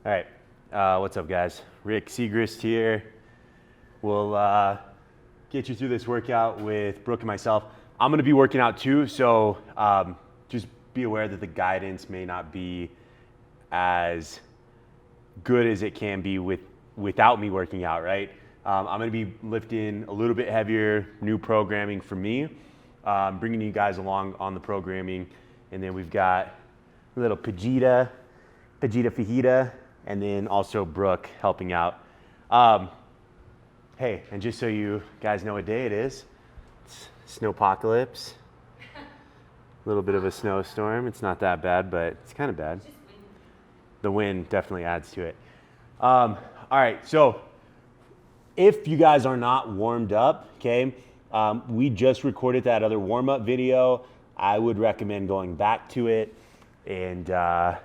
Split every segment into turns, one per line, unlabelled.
All right, what's up guys? Rick Segrist here. We'll get you through this workout with Brooke and myself. I'm gonna be working out too, so just be aware that the guidance may not be as good as it can be without me working out, right? I'm gonna be lifting a little bit heavier, new programming for me, bringing you guys along on the programming. And then we've got a little Fajita Fajita, and then also Brooke helping out. Hey, and just so you guys know what day it is, it's snowpocalypse. A little bit of a snowstorm. It's not that bad, but it's kind of bad. The wind definitely adds to it. All right, so if you guys are not warmed up, okay, we just recorded that other warm-up video. I would recommend going back to it and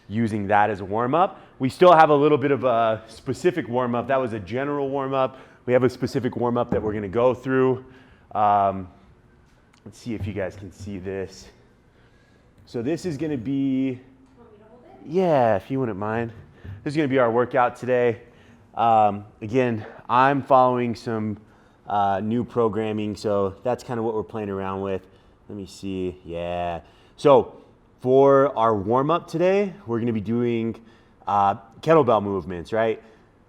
using that as a warm-up. We still have a little bit of a specific warm-up. That was a general warm-up. We have a specific warm-up that we're gonna go through. Let's see if you guys can see this. So this is gonna be, want me to hold it? Yeah, if you wouldn't mind. This is gonna be our workout today. Again, I'm following some new programming, so that's kind of what we're playing around with. Let me see, yeah. So for our warm-up today, we're gonna be doing kettlebell movements, right?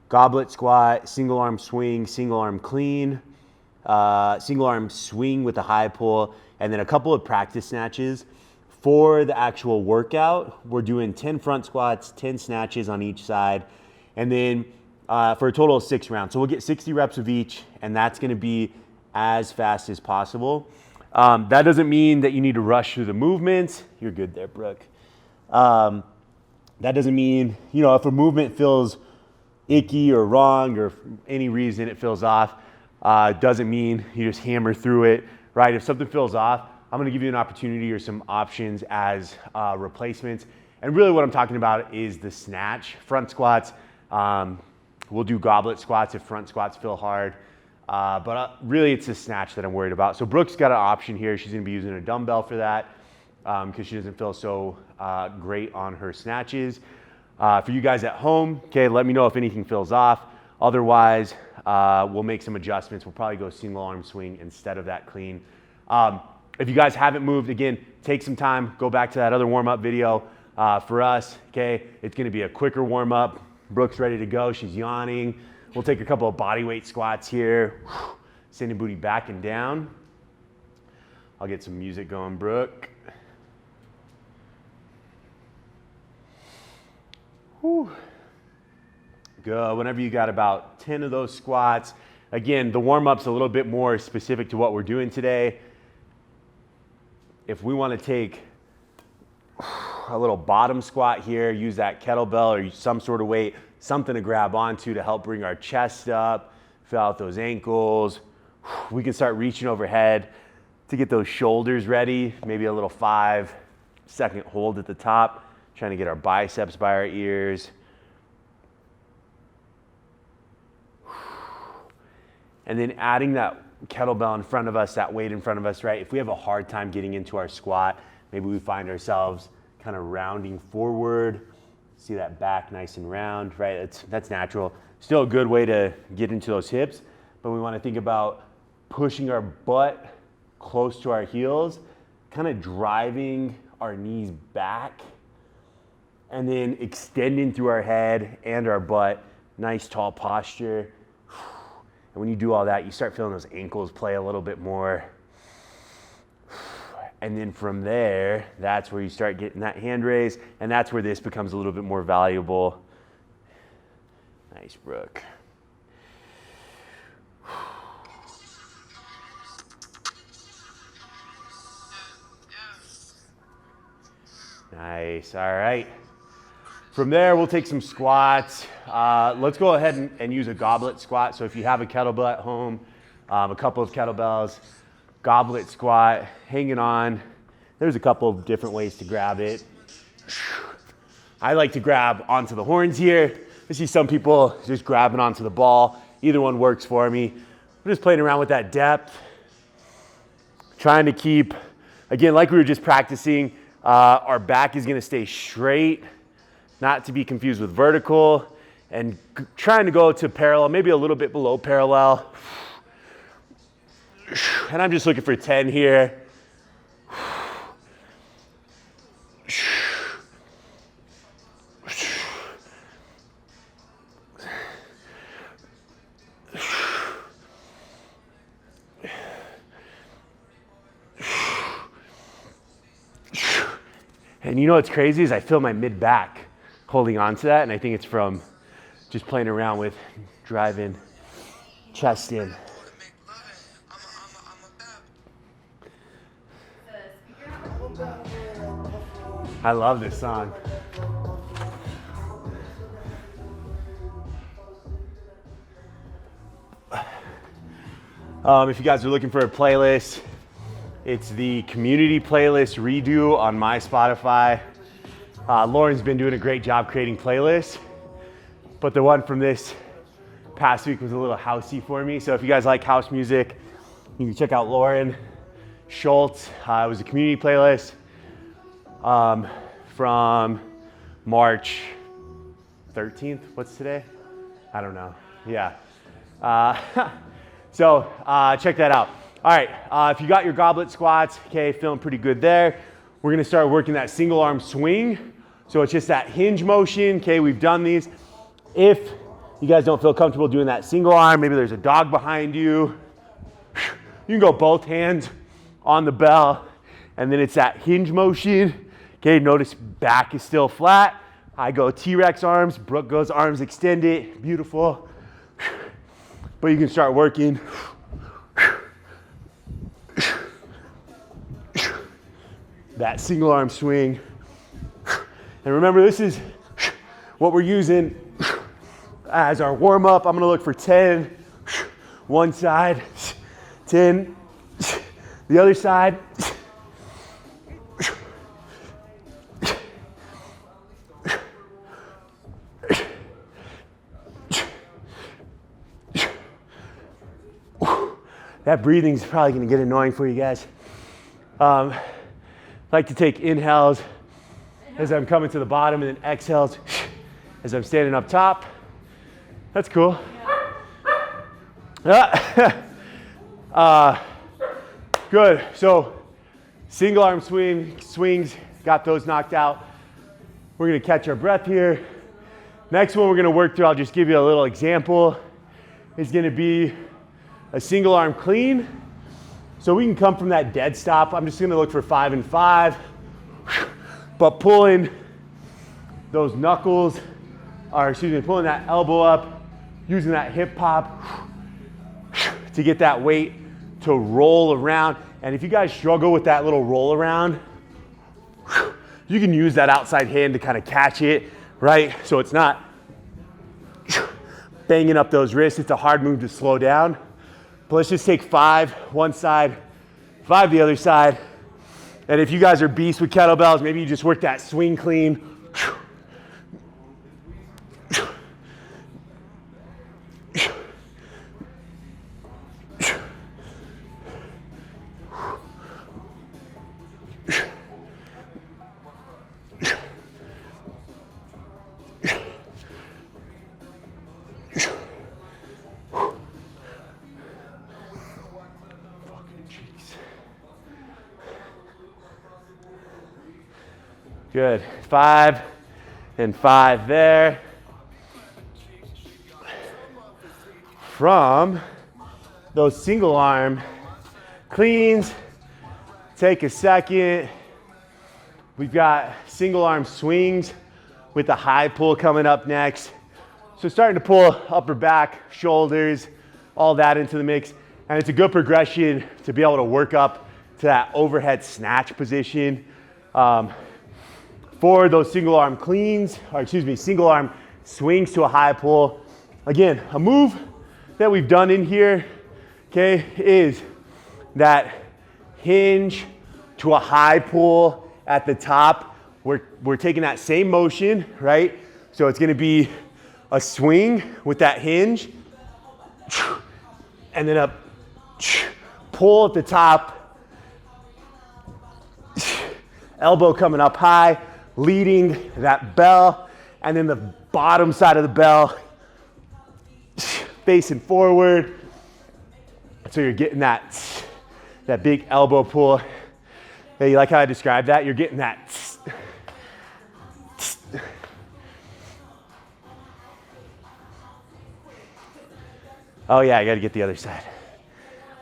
Goblet squat, single arm swing, single arm clean, single arm swing with a high pull, and then a couple of practice snatches. For the actual workout, we're doing 10 front squats, 10 snatches on each side, and then for a total of 6 rounds. So we'll get 60 reps of each, and that's gonna be as fast as possible. That doesn't mean that you need to rush through the movements. You're good there, Brooke. That doesn't mean, you know, if a movement feels icky or wrong or for any reason it feels off, doesn't mean you just hammer through it, right? If something feels off, I'm gonna give you an opportunity or some options as replacements. And really what I'm talking about is the snatch, front squats. We'll do goblet squats if front squats feel hard. But really it's the snatch that I'm worried about. So Brooke's got an option here. She's gonna be using a dumbbell for that because she doesn't feel so great on her snatches. For you guys at home, okay, let me know if anything feels off. Otherwise, we'll make some adjustments. We'll probably go single arm swing instead of that clean. If you guys haven't moved, again, take some time, go back to that other warm-up video. For us, okay, it's gonna be a quicker warm-up. Brooke's ready to go, she's yawning. We'll take a couple of body weight squats here. Sending booty back and down. I'll get some music going, Brooke. Whew. Go, whenever you got about 10 of those squats. Again, the warm-up's a little bit more specific to what we're doing today. If we wanna take a little bottom squat here, use that kettlebell or some sort of weight, something to grab onto to help bring our chest up, fill out those ankles. We can start reaching overhead to get those shoulders ready, maybe a little 5-second hold at the top, trying to get our biceps by our ears. And then adding that kettlebell in front of us, that weight in front of us, right? If we have a hard time getting into our squat, maybe we find ourselves kind of rounding forward. See that back nice and round, right? That's natural. Still a good way to get into those hips, but we want to think about pushing our butt close to our heels, kind of driving our knees back, and then extending through our head and our butt. Nice tall posture. And when you do all that, you start feeling those ankles play a little bit more. And then from there, that's where you start getting that hand raise, and that's where this becomes a little bit more valuable. Nice, Brooke. Nice, all right. From there, we'll take some squats. Let's go ahead and use a goblet squat. So if you have a kettlebell at home, a couple of kettlebells, goblet squat, hanging on. There's a couple of different ways to grab it. I like to grab onto the horns here. I see some people just grabbing onto the ball. Either one works for me. I'm just playing around with that depth. Trying to keep, again, like we were just practicing, our back is gonna stay straight. not to be confused with vertical, and trying to go to parallel, maybe a little bit below parallel. And I'm just looking for 10 here. And you know what's crazy is I feel my mid back holding on to that, and I think it's from just playing around with driving chest in. I love this song. If you guys are looking for a playlist, it's the community playlist redo on my Spotify. Lauren's been doing a great job creating playlists, but the one from this past week was a little housey for me. So if you guys like house music, you can check out Lauren Schultz. It was a community playlist from March 13th. What's today? I don't know. Yeah. So check that out. All right, if you got your goblet squats, okay, feeling pretty good there. We're gonna start working that single arm swing. So it's just that hinge motion, okay, we've done these. If you guys don't feel comfortable doing that single arm, maybe there's a dog behind you, you can go both hands on the bell, and then it's that hinge motion. Okay, notice back is still flat. I go T-Rex arms, Brooke goes arms extended, beautiful. But you can start working that single arm swing. And remember, this is what we're using as our warm up. I'm gonna look for 10, one side, 10, the other side. That breathing is probably gonna get annoying for you guys. I like to take inhales as I'm coming to the bottom, and then exhales as I'm standing up top. That's cool. Good. So single arm swings, got those knocked out. We're gonna catch our breath here. Next one we're gonna work through, I'll just give you a little example, is gonna be a single arm clean. So we can come from that dead stop. I'm just gonna look for 5 and 5, but pulling those knuckles, or excuse me, pulling that elbow up, using that hip pop to get that weight to roll around. And if you guys struggle with that little roll around, you can use that outside hand to kind of catch it, right? So it's not banging up those wrists. It's a hard move to slow down. But let's just take 5 one side, 5 the other side. And if you guys are beasts with kettlebells, maybe you just work that swing clean. Good. 5 and 5 there. From those single arm cleans, take a second. We've got single arm swings with the high pull coming up next. So starting to pull upper back, shoulders, all that into the mix. And it's a good progression to be able to work up to that overhead snatch position. For those single arm cleans, or excuse me, single arm swings to a high pull. Again, a move that we've done in here, okay, is that hinge to a high pull at the top. We're taking that same motion, right? So it's gonna be a swing with that hinge, and then a pull at the top, elbow coming up high, leading that bell, and then the bottom side of the bell facing forward. So you're getting that big elbow pull. Hey, you like how I described that? You're getting that. Oh yeah, I gotta get the other side.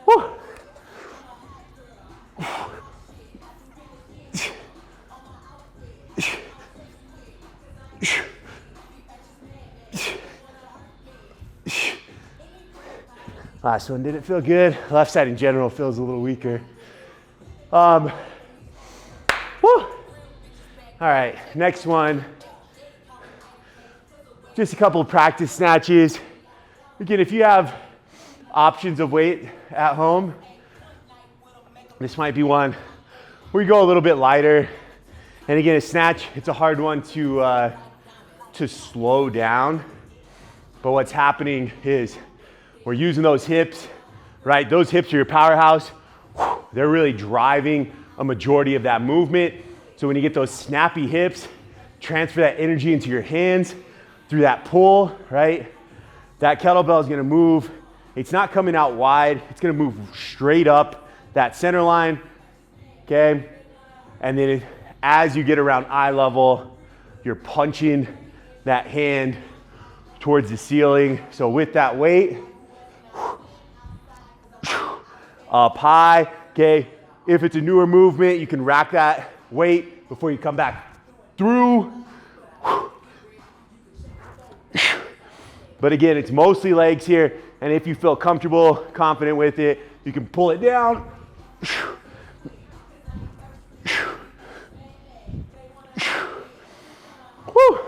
Woo. Last one didn't feel good. Left side in general feels a little weaker. Woo. All right, next one. Just a couple of practice snatches. Again, if you have options of weight at home, this might be one where you go a little bit lighter. And again, a snatch, it's a hard one to slow down. But what's happening is we're using those hips, right? Those hips are your powerhouse. They're really driving a majority of that movement. So when you get those snappy hips, transfer that energy into your hands through that pull, right? That kettlebell is gonna move. It's not coming out wide. It's gonna move straight up that center line, okay? And then as you get around eye level, you're punching that hand towards the ceiling. So with that weight, up high, okay? If it's a newer movement, you can rack that weight before you come back through. But again, it's mostly legs here. And if you feel comfortable, confident with it, you can pull it down. Woo.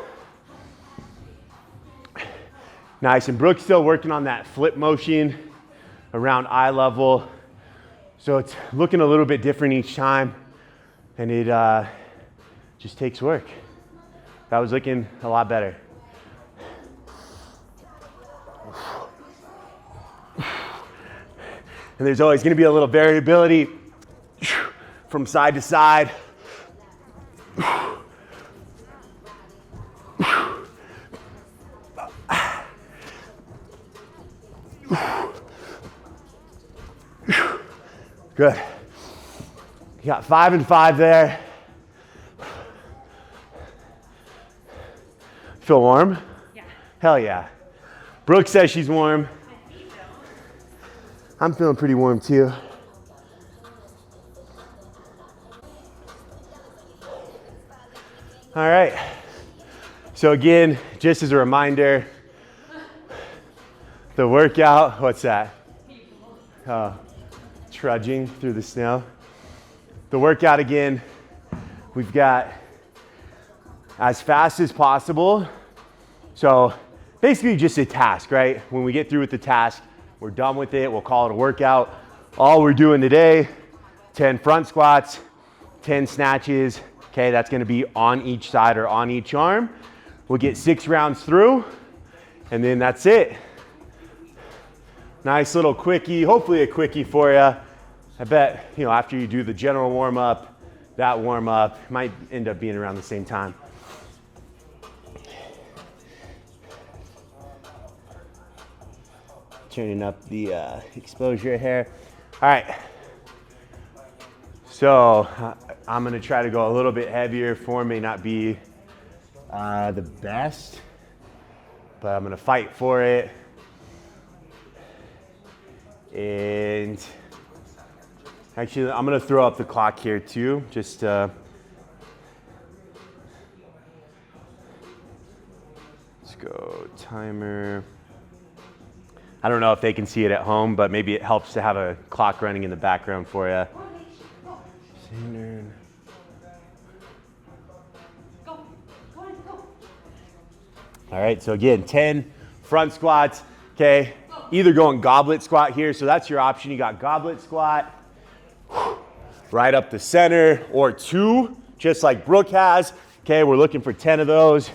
Nice, and Brooke's still working on that flip motion around eye level. So it's looking a little bit different each time, and it just takes work. That was looking a lot better. And there's always gonna be a little variability from side to side. Good. You got 5 and 5 there. Feel warm?
Yeah.
Hell yeah. Brooke says she's warm. I'm feeling pretty warm too. All right. So again, just as a reminder, the workout, what's that? Trudging through the snow. The workout again, we've got as fast as possible. So basically just a task, right? When we get through with the task, we're done with it. We'll call it a workout. All we're doing today, 10 front squats, 10 snatches. Okay, that's gonna be on each side or on each arm. We'll get 6 rounds through, and then that's it. Nice little quickie, hopefully a quickie for you. I bet, after you do the general warm up, that warm up might end up being around the same time. Turning up the exposure here. All right. So I'm gonna try to go a little bit heavier. Form may not be the best, but I'm gonna fight for it. And actually, I'm gonna throw up the clock here too, just let's go timer. I don't know if they can see it at home, but maybe it helps to have a clock running in the background for you. All right, so again, 10 front squats, okay? Either going goblet squat here, so that's your option. You got goblet squat, right up the center, or 2, just like Brooke has. Okay, we're looking for 10 of those.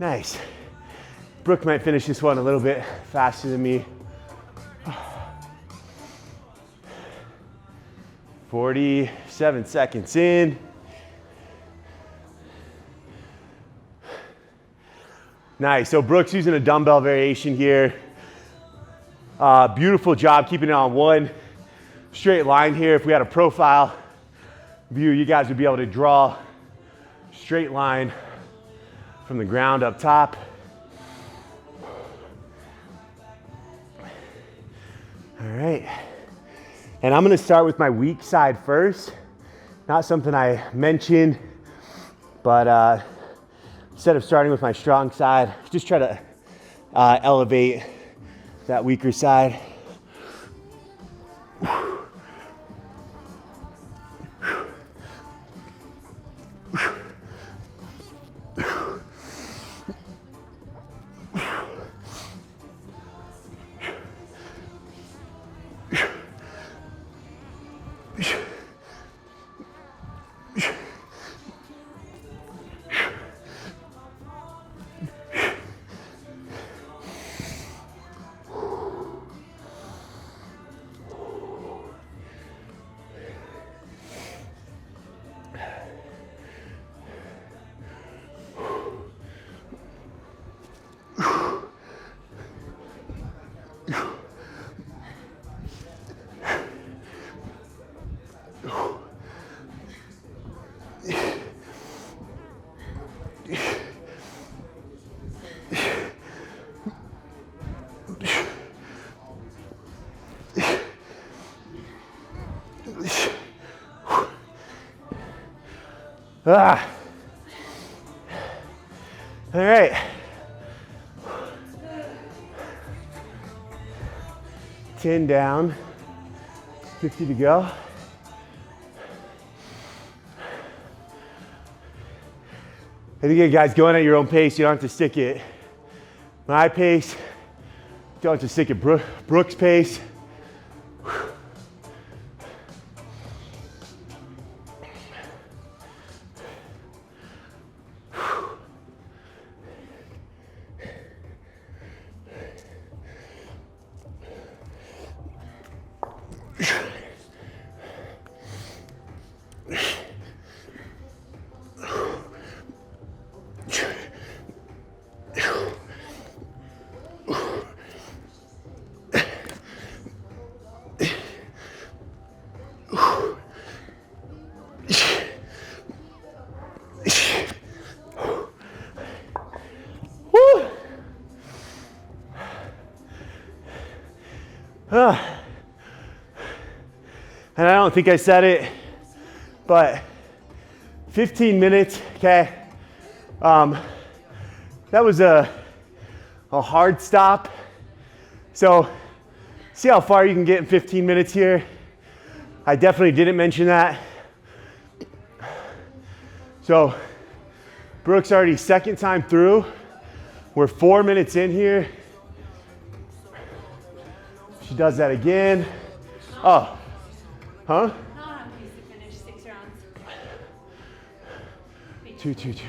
Nice. Brooke might finish this one a little bit faster than me. 47 seconds in. Nice, so Brooke's using a dumbbell variation here. Beautiful job keeping it on one straight line here. If we had a profile view, you guys would be able to draw straight line from the ground up top. All right, and I'm gonna start with my weak side first. Not something I mentioned, but instead of starting with my strong side, just try to elevate that weaker side. All right. 10 down, 50 to go. And again, guys, going at your own pace. You don't have to stick at my pace. You don't have to stick at Brooke's pace. And I don't think I said it, but 15 minutes, okay? That was a hard stop. So see how far you can get in 15 minutes here? I definitely didn't mention that. So Brooke's already second time through. We're 4 minutes in here. She does that again. Oh, huh?
Not on pace to finish 6 rounds.
2, 2, 2.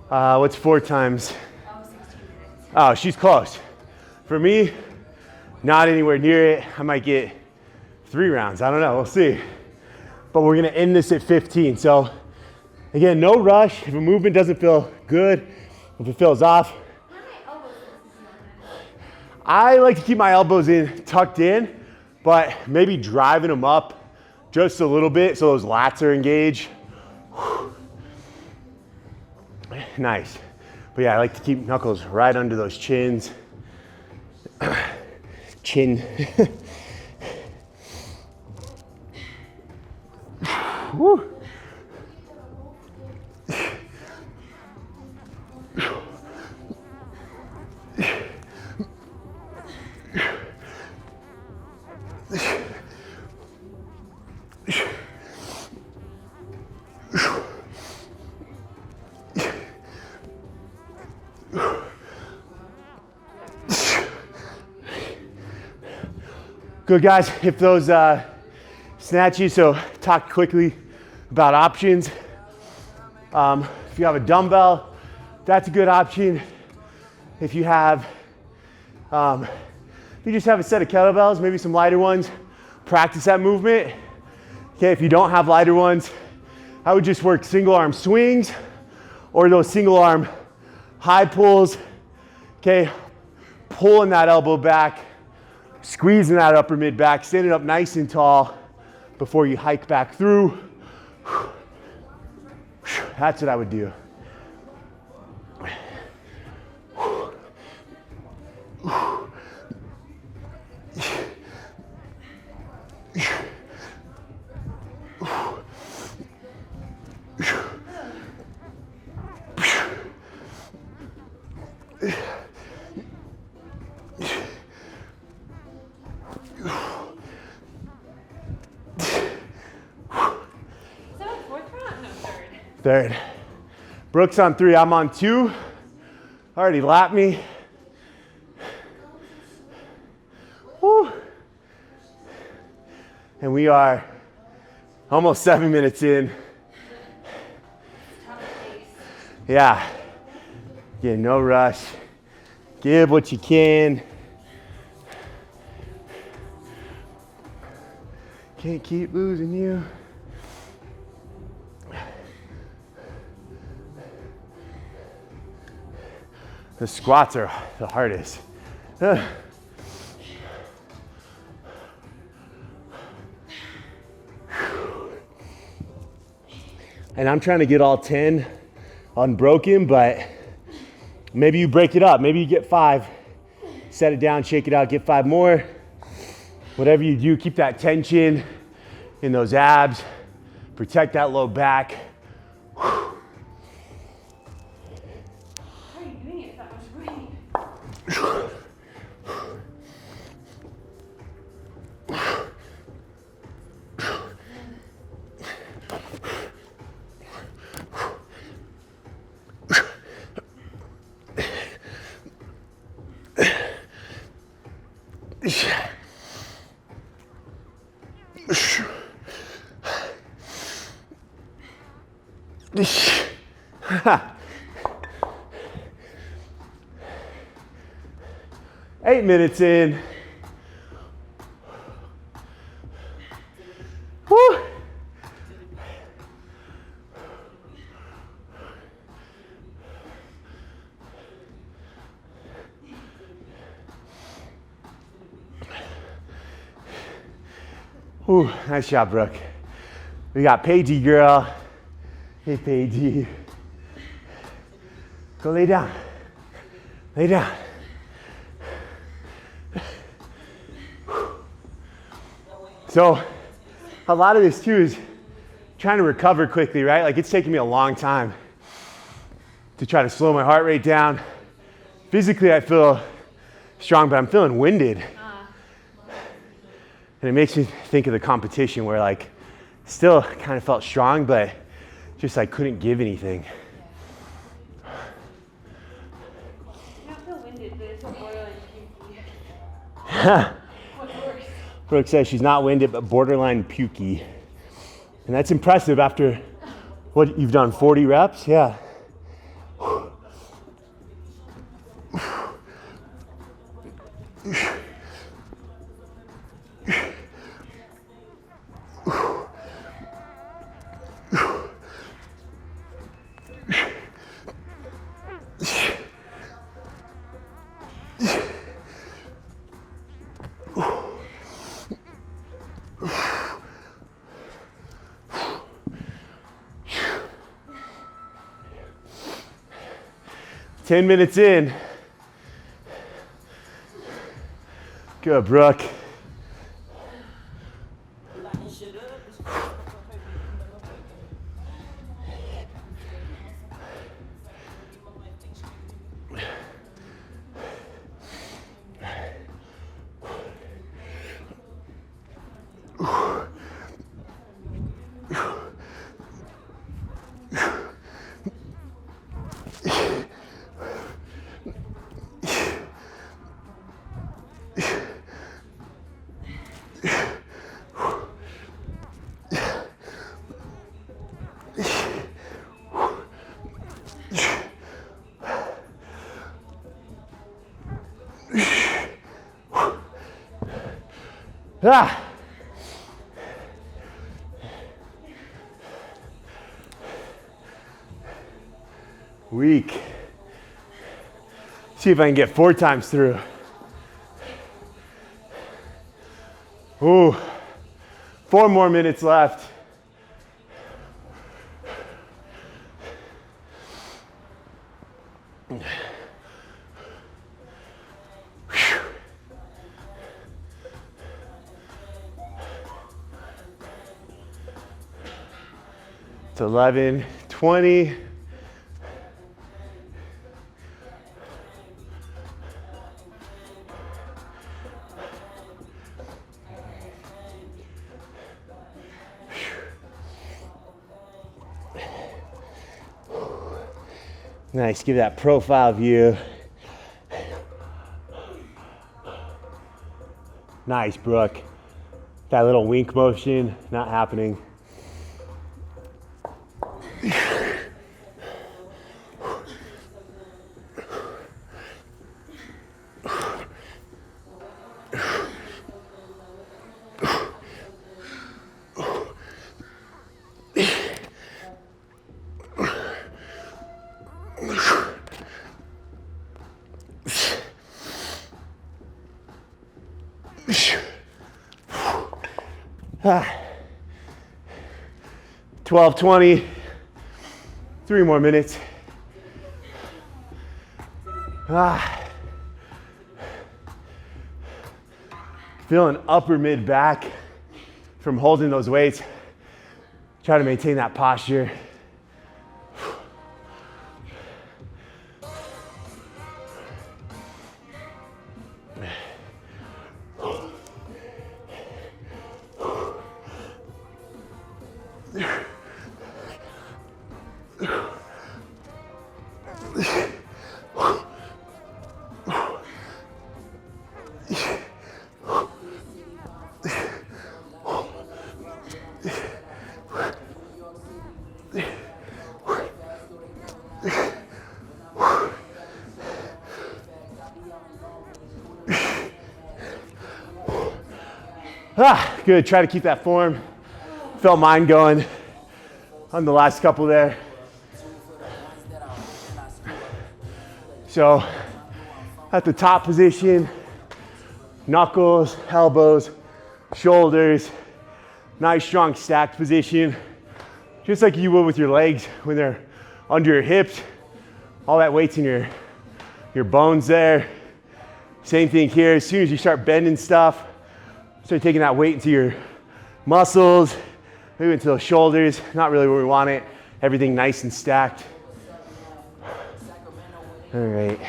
What's 4 times?
Oh, 16 minutes.
Oh, she's close. For me, not anywhere near it. I might get 3 rounds. I don't know. We'll see. But we're going to end this at 15. So, again, no rush. If a movement doesn't feel good, if it feels off, I like to keep my elbows tucked in, but maybe driving them up just a little bit so those lats are engaged. Nice. But yeah, I like to keep knuckles right under those chins. Chin. Woo. Good, guys. If those snatches, so talk quickly about options. If you have a dumbbell That's a good option. If you have, if you just have a set of kettlebells, maybe some lighter ones, practice that movement. Okay, if you don't have lighter ones, I would just work single arm swings or those single arm high pulls. Okay, pulling that elbow back, squeezing that upper mid back, standing up nice and tall before you hike back through. That's what I would do. Third. Brooks on 3, I'm on 2. Already lapped me. Woo. And we are almost 7 minutes in. Yeah. Yeah, no rush. Give what you can. Can't keep losing you. The squats are the hardest. And I'm trying to get all 10 unbroken, but maybe you break it up. Maybe you get 5, set it down, shake it out, get 5 more. Whatever you do, keep that tension in those abs, protect that low back. Eight minutes in. Woo. Ooh, nice job, Brooke. We got Paigey, girl. Hey, Paigey. Go lay down. Lay down. So, a lot of this too is trying to recover quickly, right? Like it's taking me a long time to try to slow my heart rate down. Physically, I feel strong, but I'm feeling winded. And it makes me think of the competition where like still kind of felt strong, but just like couldn't give anything.
I don't feel winded, but it's a borderline pukey. What's worse?
Brooke says she's not winded, but borderline pukey. And that's impressive after what you've done, 40 reps? Yeah. Ten minutes in. Good, Brooke. Ah. Weak. See if I can get 4 times through. Ooh, 4 more minutes left. It's 11:20. Nice, give that profile view. Nice, Brooke. That little wink motion, not happening. Ah. 12:20, 3 more minutes. Ah. Feeling upper mid back from holding those weights. Try to maintain that posture. Ah, good, try to keep that form. Felt mine going on the last couple there. So at the top position, knuckles, elbows, shoulders, nice strong stacked position. Just like you would with your legs when they're under your hips. All that weight's in your bones there. Same thing here, as soon as you start bending stuff, start taking that weight into your muscles, maybe into those shoulders, not really where we want it. Everything nice and stacked. All right.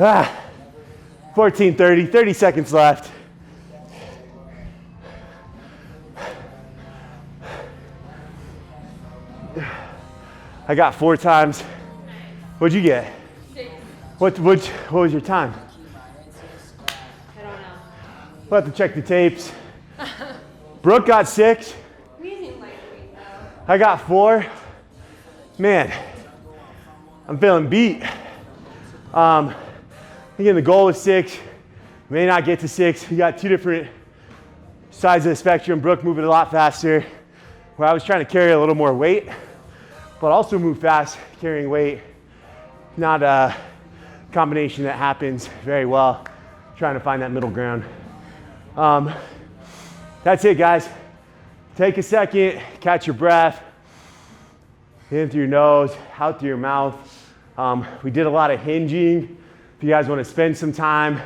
Ah, 14:30, 30 seconds left. I got 4 times. What'd you get?
6.
What was your time?
I don't know.
We'll have to check the tapes. Brooke got 6.
I'm using lightweight though.
I got 4. Man, I'm feeling beat. Again, the goal was 6. May not get to 6. We got 2 different sides of the spectrum. Brooke moving a lot faster, where I was trying to carry a little more weight, but also move fast, carrying weight. Not a combination that happens very well. Trying to find that middle ground. That's it, guys. Take a second, catch your breath. In through your nose, out through your mouth. We did a lot of hinging. If you guys want to spend some time,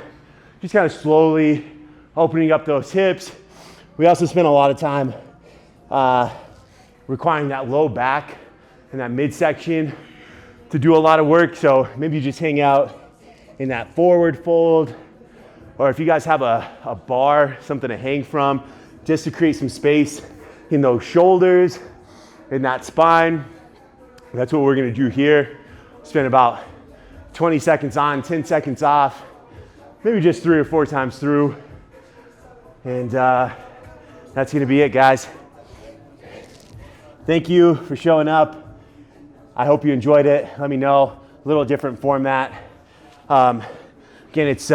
just kind of slowly opening up those hips. We also spent a lot of time requiring that low back and that midsection to do a lot of work. So maybe you just hang out in that forward fold, or if you guys have a bar, something to hang from, just to create some space in those shoulders, in that spine. That's what we're gonna do here. Spend about 20 seconds on, 10 seconds off, maybe just 3 or 4 times through. And that's gonna be it, guys. Thank you for showing up. I hope you enjoyed it. Let me know. A little different format. Again, it's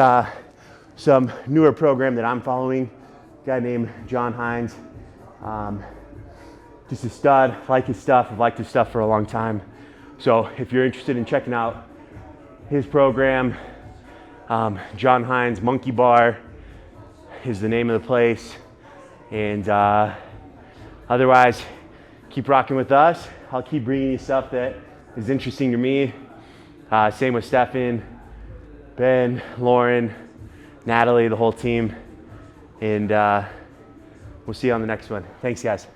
some newer program that I'm following. A guy named John Hines. Just a stud, like his stuff. I've liked his stuff for a long time. So if you're interested in checking out his program, John Hines Monkey Bar is the name of the place. And otherwise, keep rocking with us. I'll keep bringing you stuff that is interesting to me. Same with Stefan, Ben, Lauren, Natalie, the whole team. And we'll see you on the next one. Thanks, guys.